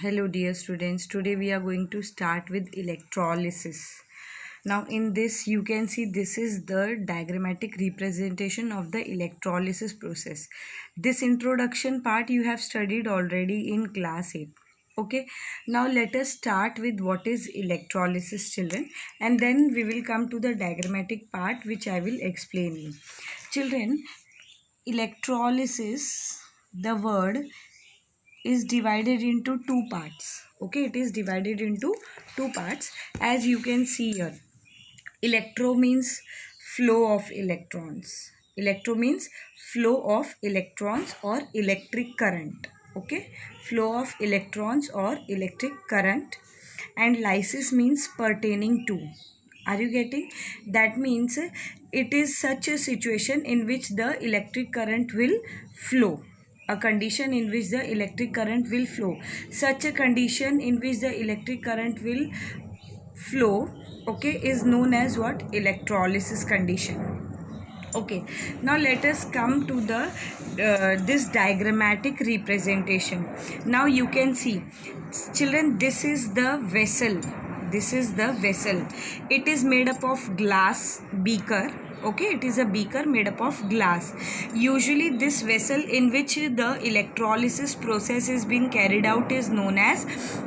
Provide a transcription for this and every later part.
Hello dear students, today we are going to start with electrolysis. Now in this you can see this is the diagrammatic representation of the electrolysis process. This introduction part you have studied already in class 8. Okay, now let us start with what is electrolysis, children, and then we will come to the diagrammatic part which I will explain you. Children, electrolysis, the word is divided into two parts. Okay, it is divided into two parts as you can see here. Electro means flow of electrons. Electro means flow of electrons or electric current. Okay, flow of electrons or electric current. And lysis means pertaining to. Are you getting? That means it is such a situation in which the electric current will flow. A condition in which the electric current will flow. Such a condition in which the electric current will flow, okay, is known as what? Electrolysis condition. Okay, now let us come to the this diagrammatic representation. Now you can see, children, this is the vessel. This is the vessel. It is made up of glass beaker. Okay, it is a beaker made up of glass. Usually this vessel in which the electrolysis process is being carried out is known as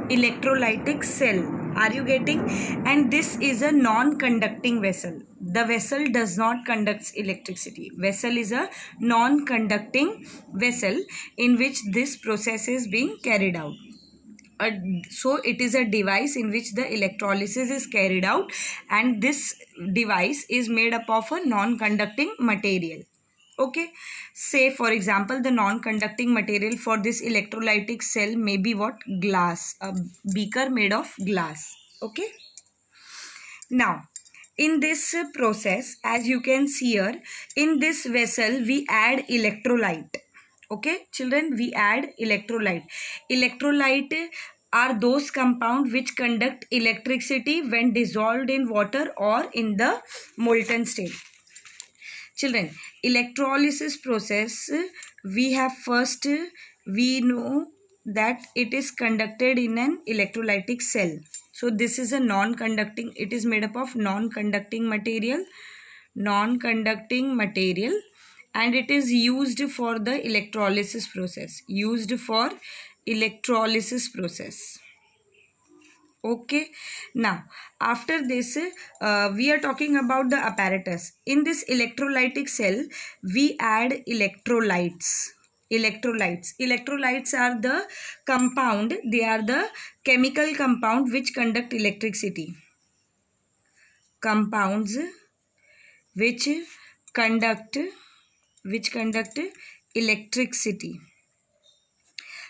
electrolytic cell. Are you getting? And this is a non-conducting vessel. The vessel does not conduct electricity. Vessel is a non-conducting vessel in which this process is being carried out. So it is a device in which the electrolysis is carried out, and this device is made up of a non-conducting material. Okay, say for example the non-conducting material for this electrolytic cell may be what? Glass, a beaker made of glass. Okay, now in this process, as you can see here, in this vessel we add electrolyte. Okay, children, we add electrolyte. Electrolyte are those compounds which conduct electricity when dissolved in water or in the molten state. Children, electrolysis process, we have first, we know that it is conducted in an electrolytic cell. So this is a non-conducting, it is made up of non-conducting material, and it is used for the electrolysis process. Okay, now after this we are talking about the apparatus. In this electrolytic cell we add electrolytes. Electrolytes are the compound, they are the chemical compound which conduct electricity. Compounds which conduct electricity.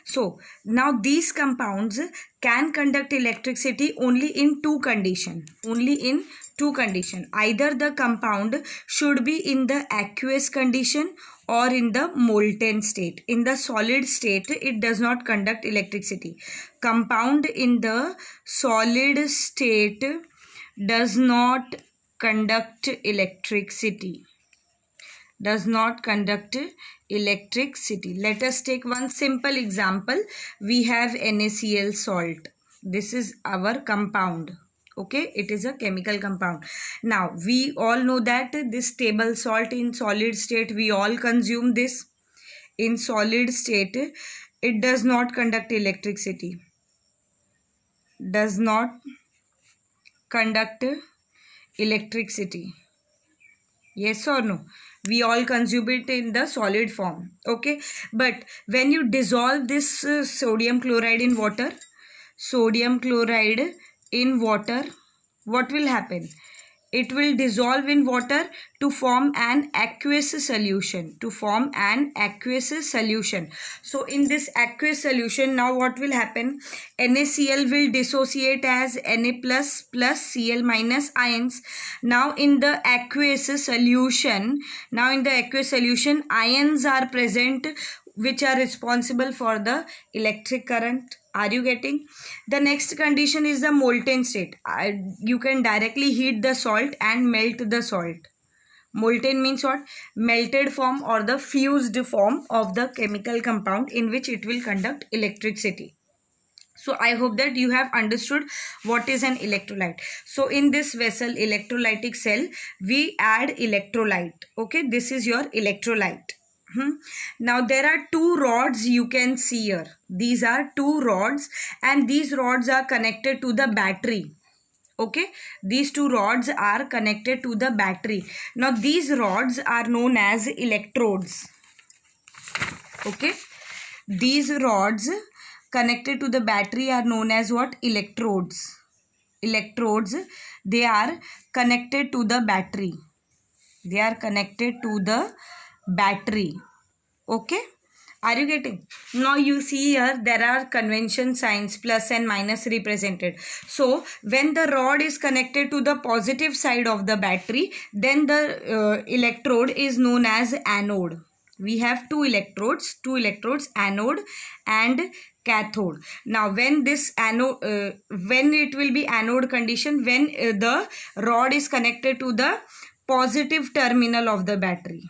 So now these compounds can conduct electricity only in two conditions. Either the compound should be in the aqueous condition or in the molten state. In the solid state, it does not conduct electricity. Compound in the solid state does not conduct electricity. Let us take one simple example. We have NaCl salt. This is our compound. Okay, it is a chemical compound. Now we all know that this table salt in solid state, we all consume this. In solid state, it does not conduct electricity. Yes or no? We all consume it in the solid form. Okay, but when you dissolve this sodium chloride in water, what will happen? It will dissolve in water to form an aqueous solution. So in this aqueous solution, now what will happen? NaCl will dissociate as Na plus Cl minus ions. Now in the aqueous solution, ions are present which are responsible for the electric current. Are you getting? The next condition is the molten state. You can directly heat the salt and melt the salt. Molten means what? Melted form or the fused form of the chemical compound in which it will conduct electricity. So I hope that you have understood what is an electrolyte. So in this vessel, electrolytic cell, we add electrolyte. Okay, this is your electrolyte. Now there are two rods you can see here. These are two rods, and these rods are connected to the battery. Okay, these two rods are connected to the battery. Now these rods are known as electrodes. Okay, these rods connected to the battery are known as what? Electrodes. Electrodes, they are connected to the battery. They are connected to the battery. Okay, are you getting? Now you see here there are convention signs plus and minus represented. So when the rod is connected to the positive side of the battery, then the electrode is known as anode. We have two electrodes, anode and cathode. Now when this anode, when it will be anode condition, when the rod is connected to the positive terminal of the battery.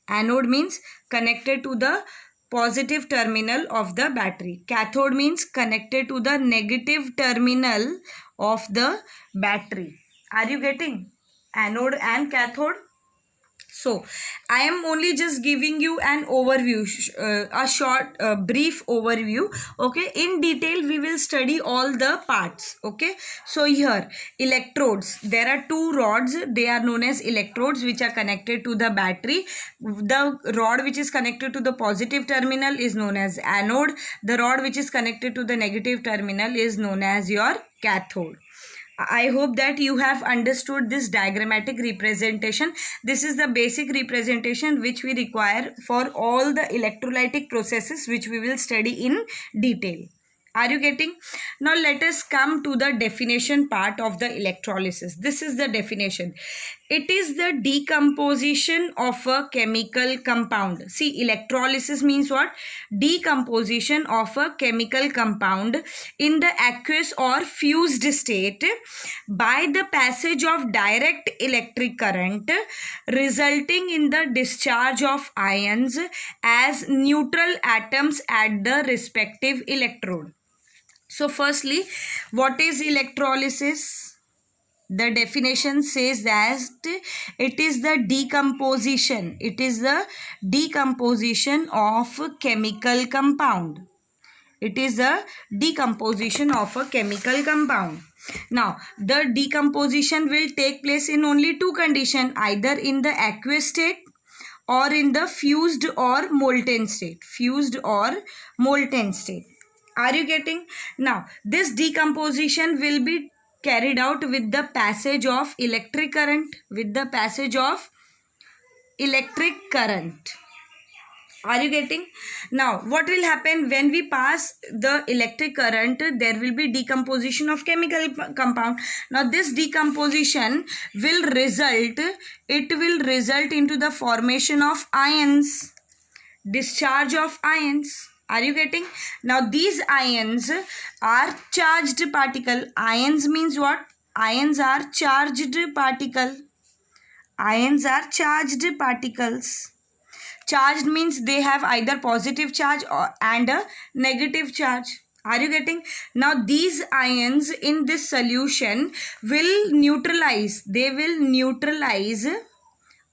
Anode means connected to the positive terminal of the battery. Cathode means connected to the negative terminal of the battery. Are you getting? Anode and cathode. So I am only just giving you an overview, a short brief overview. Okay, in detail we will study all the parts. Okay, so here electrodes, there are two rods, they are known as electrodes, which are connected to the battery. The rod which is connected to the positive terminal is known as anode. The rod which is connected to the negative terminal is known as your cathode. I hope that you have understood this diagrammatic representation. This is the basic representation which we require for all the electrolytic processes which we will study in detail. Are you getting? Now let us come to the definition part of the electrolysis. This is the definition. It is the decomposition of a chemical compound. See, electrolysis means what? Decomposition of a chemical compound in the aqueous or fused state by the passage of direct electric current, resulting in the discharge of ions as neutral atoms at the respective electrode. So firstly, what is electrolysis? The definition says that it is the decomposition. It is the decomposition of a chemical compound. It is the decomposition of a chemical compound. Now, the decomposition will take place in only two conditions, either in the aqueous state or in the fused or molten state. Fused or molten state. Are you getting? Now, this decomposition will be carried out with the passage of electric current. With the passage of electric current. Are you getting? Now, what will happen when we pass the electric current? There will be decomposition of chemical compound. Now, this decomposition will result into the formation of ions. Discharge of ions. Are you getting? Now these ions are charged particle. Ions means what? Ions are charged particle. Ions are charged particles. Charged means they have either positive charge and a negative charge. Are you getting? Now these ions in this solution will neutralize. They will neutralize.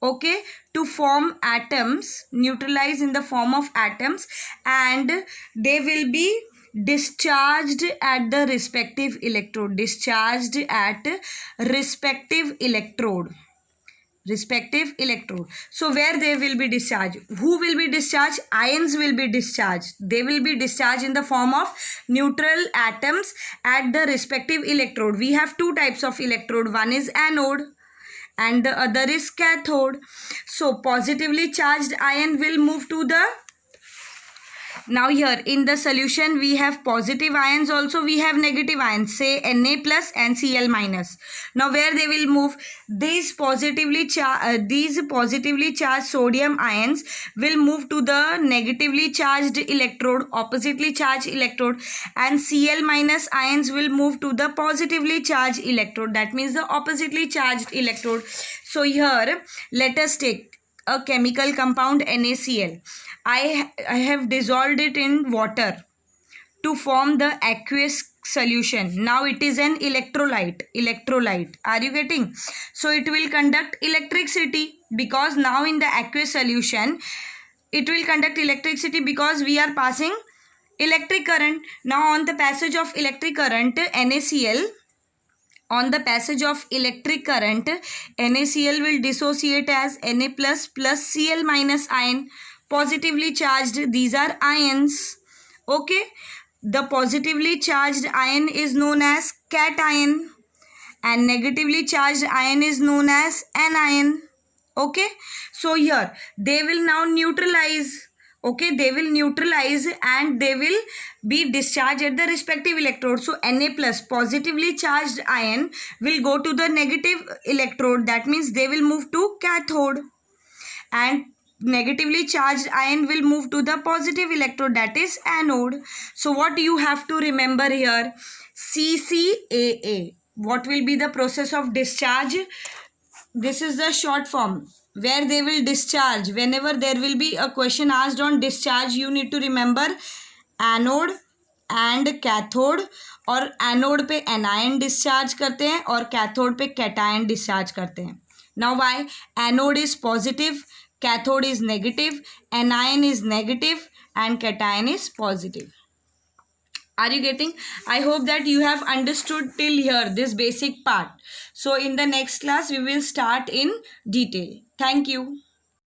Okay, to form atoms, neutralize in the form of atoms, and they will be discharged at the respective electrode. Discharged at respective electrode. Respective electrode. So where they will be discharged? Who will be discharged? Ions will be discharged. They will be discharged in the form of neutral atoms at the respective electrode. We have two types of electrode. One is anode and the other is cathode. So positively charged ion will move to the Now here in the solution we have positive ions, also we have negative ions, say Na plus and Cl minus. Now where they will move? These positively charged sodium ions will move to the negatively charged electrode, oppositely charged electrode, and Cl minus ions will move to the positively charged electrode, that means the oppositely charged electrode. So here let us take a chemical compound NaCl. I have dissolved it in water to form the aqueous solution. Now it is an electrolyte. Are you getting? So it will conduct electricity, because now in the aqueous solution it will conduct electricity because we are passing electric current. Now on the passage of electric current, NaCl, on the passage of electric current, NaCl will dissociate as Na plus plus Cl minus ion, positively charged. These are ions. Okay, the positively charged ion is known as cation and negatively charged ion is known as anion. Okay, so here they will now neutralize. Okay, they will neutralize and they will be discharged at the respective electrode. So Na plus positively charged ion will go to the negative electrode, that means they will move to cathode, and negatively charged ion will move to the positive electrode, that is anode. So what you have to remember here? CCAA. What will be the process of discharge? This is the short form where they will discharge. Whenever there will be a question asked on discharge, you need to remember anode and cathode. और anode पे anion discharge करते हैं और cathode पे cation discharge करते हैं. Now why? Anode is positive, cathode is negative, anion is negative and cation is positive. Are you getting? I hope that you have understood till here this basic part. So in the next class we will start in detail. Thank you.